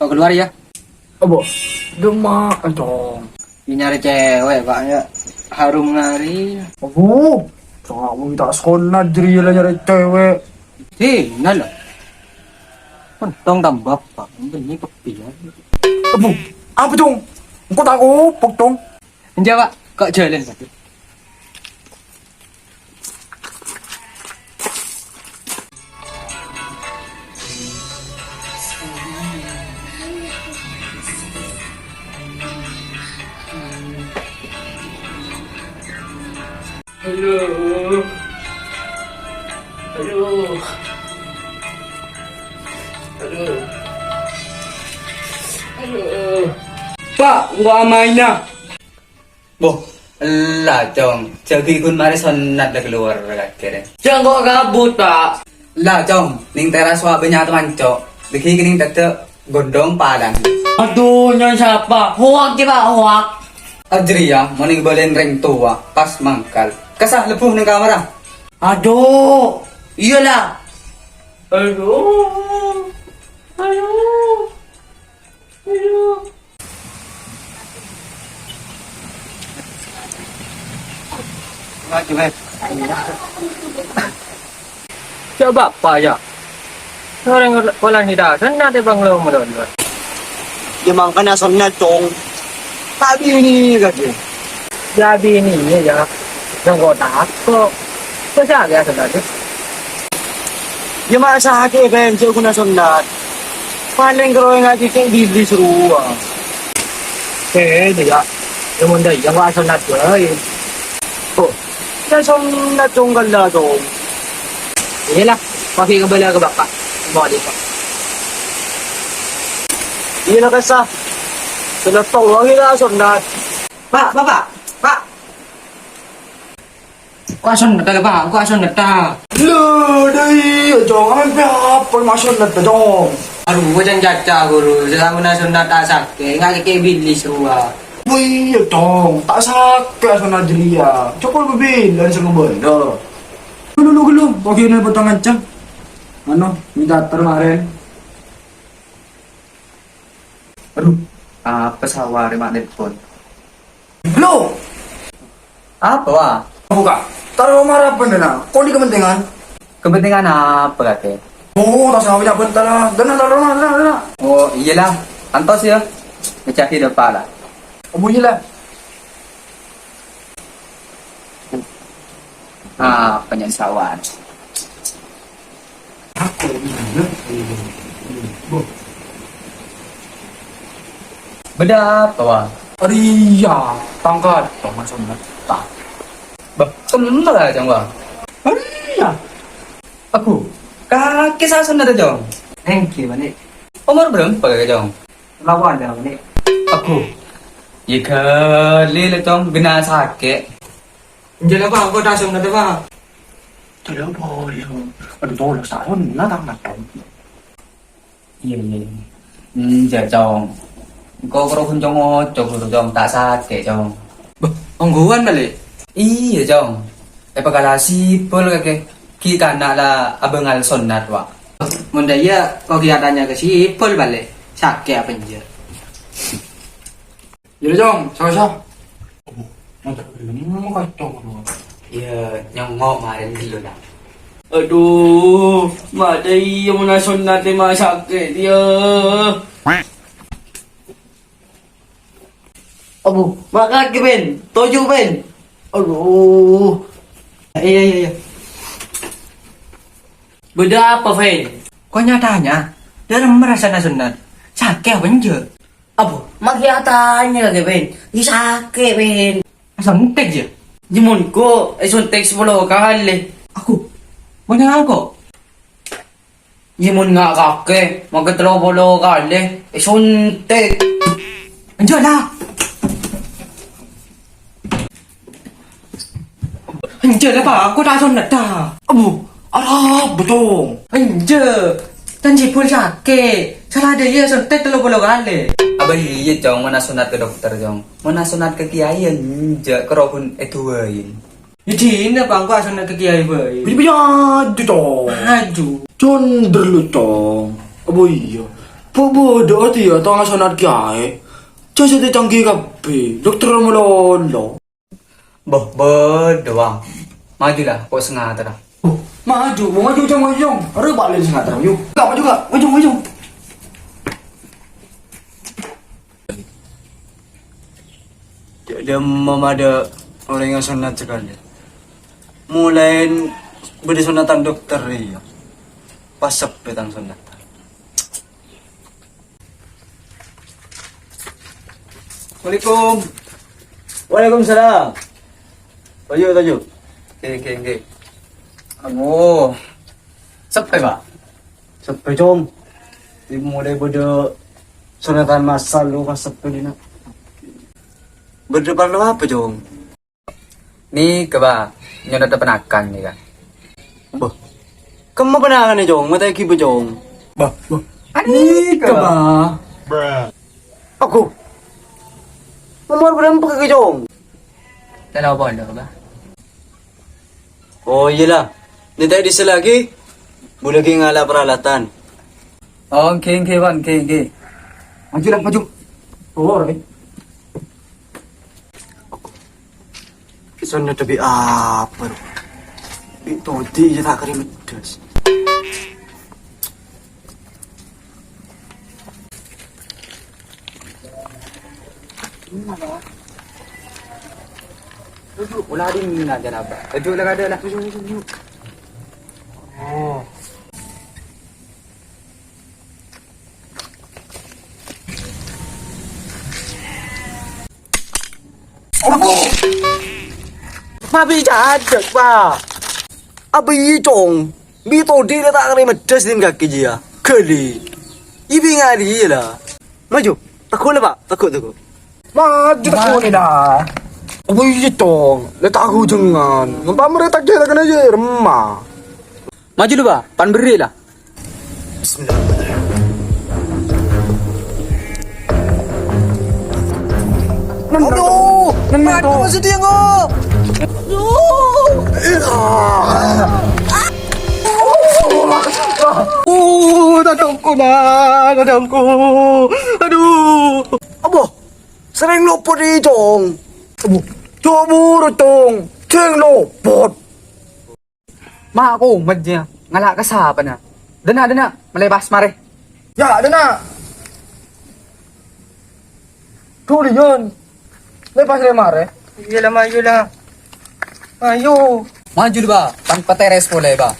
Mau keluar ya? Abo, demak dong. Nyari cewek pak ya. Harum ngari. Abo, kamu minta sekolah jadi lah nyari cewek. Tinggal lah. Pentong tambah pak. Ini kepian. Abo, apa dong? Engkau tahu, potong. Enja pak. Kok jalan pak? Aduh. Aduh. Aduh. Aduh. Pak, gua main na. Boh, lah Chong, jagi kun mari sonat dah keluar kira. Jangan kau kabut, Pak. Lah Chong, ning teras wa banyak teman cok. Dikhi kening tete gondong padang. Aduh, nyan siapa? Huwag di Pak, huwag. Ajri ya, moning balen ring tua, pas mangkal. Kasah lepuh ning kamera. Aduh, iyalah. Aduh. Aduh. Aduh. Coba. Coba Pak ya. Orang kolan tidak senang di banglo melon. Emang kena sonat dong. Tapi ini kaki. Jadi ini ya. Yang kau takut. Kau siapa ya sebenarnya? Ya masa hati ben jauh kena sonat. Paling kalau yang ngaji ceng bibli seru. Dia. Yang mana yang kau senat lain. Oh, ya sonat dong kala dong. Iyalah. Pakai kembali ke bapak. Mau dia Pak. Iya na kasah. Sonat tong lagi na sonat. Pak, Bapak, Pak. Kok ason neta pak? Kok ason neta? Loh, dai, jangan apa masuk na dong. Aduh, gua jangan caca guru. Sekarang nasun neta sakit. Nggak kayak bilis gua. Wih, dong, tak sakit sana jeria. Coba bebin dan benda. Gulu, pakai ini potongan cang. Ano, minta termaren. Aduh, apa sawari mak telepon? Lo, Apa wah? buka. Taruh marah benda na. Kau di kepentingan? Kepentingan apa kakek? Oh, tak sahaja bentar lah. Dana. Oh, iyalah. Antos ya. Ngecaki depan lah. Bunyi lah. Penyesawan. Beda apa wah? Aria, tangkat. Tongkat sana. Tak. Bah, kenapa lah Jong wah? Aria. Aku, kaki sasun ada Jong. Thank you, Mani. Umur berapa kakek Jong? Lawan dah, Mani. Aku. Ika lele Jong, bina sakit. Jangan pak. Kok ason neta pak? Tidak boleh. Aduh, tolong tahun. Natang. Iya. Dạ Jong. Kau kalau pun Jong ojo Jong tak sakit Jong. Bah, onggoan balik. Iya Jong. Pagkala sipol kakek. Kita nak lah abangal sonat wak. Munda ya, kok kelihatannya ke sipol balik. Sakit apa aja. Jadi Jong, siapa? Nanti mau kacau. Iya, nyongok marin dulu dah. Aduh, madai yang mana sonat ni mah sakit dia. Abu, makan ke Ben? Toju Ben? Aduh. Iya. Beda apa Ben? Kok nyatanya, dalam merasa nasunat. Sakit apa aja. Abu, makiatanya ke Ben? Di sakit Ben. Asam tek je. Jimun ko, suntek 10 kali. Aku, mana aku? Jimun nga kake, magkatro-polo kali. Suntek. Anjir lah. Anjir lah pak, aku tak sunat dah. Abu, arah betul. Anjir, dan sipol sakit. Salah dia suntik 30 kali. Abah iya Jong, mana sunat ke dokter Jong. Mana sunat ke kiai aja, kerobun itu wain. Jadi ini bang, aku sunat ke kiai boy. Biar dong. Aduh. Conder lu dong. Abu iya. Bodoh ti ya, tanga sanad kaya. Jasa ti tanggi kape, dokter mo lolo. Bodoh. Majulah, kau setengah tera. Oh, maju jong. Ada balik sing ngatar yuk. Enggak maju kak, maju. Dia mama ada orang yang sunat sekali. Mulai beri sunatan dokter ya. Pas sepetan sunatan. Assalamualaikum. Waalaikumsalam. Tajuk. Okay. Amo. Sampai ba? Sepe jom. Dimulai beda sunatan masal lu pas sepe dina. Berdepan lu apa jom? Ni ke ba? Nyo na penakan ni kan. Bah. Kamu pernah kan jong? Mata kibu jong. Bah. Ani ke ba? Aku. Umur berapa ke jong? Dalam bondo ba? Oh iyalah. Ni tadi selagi boleh ke ngala peralatan. Oh, okay. Maju. Oh, right. Kisahnya tapi apa? Itu dia tak kari medas. Duduk pula di mana je nak buat. Duduk lah ada lah. Duduk. Oh. Mabi jahat pak. Apa ini jong? Bi tu dia tak kari medas ni kaki dia. Kali. Ibi ngari lah. Maju. Takut lah pak. Takut. Maju takut ni dah. Apa itu? Letak aku jangan. Ngapa mereka tak kira kena je remah. Maju dulu ba. Pan beri lah. Aduh. Mati masih dia ngop. Dadangku. Aduh. Apa? Sering luput ni jong. Coba tong. Ceng luput. Mak aku madnya ngalak ka sa pa na. Dana malebas mare. Ya, ada nak. Tu dia. Lepas lemar eh. Iyalah maju lah. Ayo. Maju dulu ba. Pan pateres pula ba.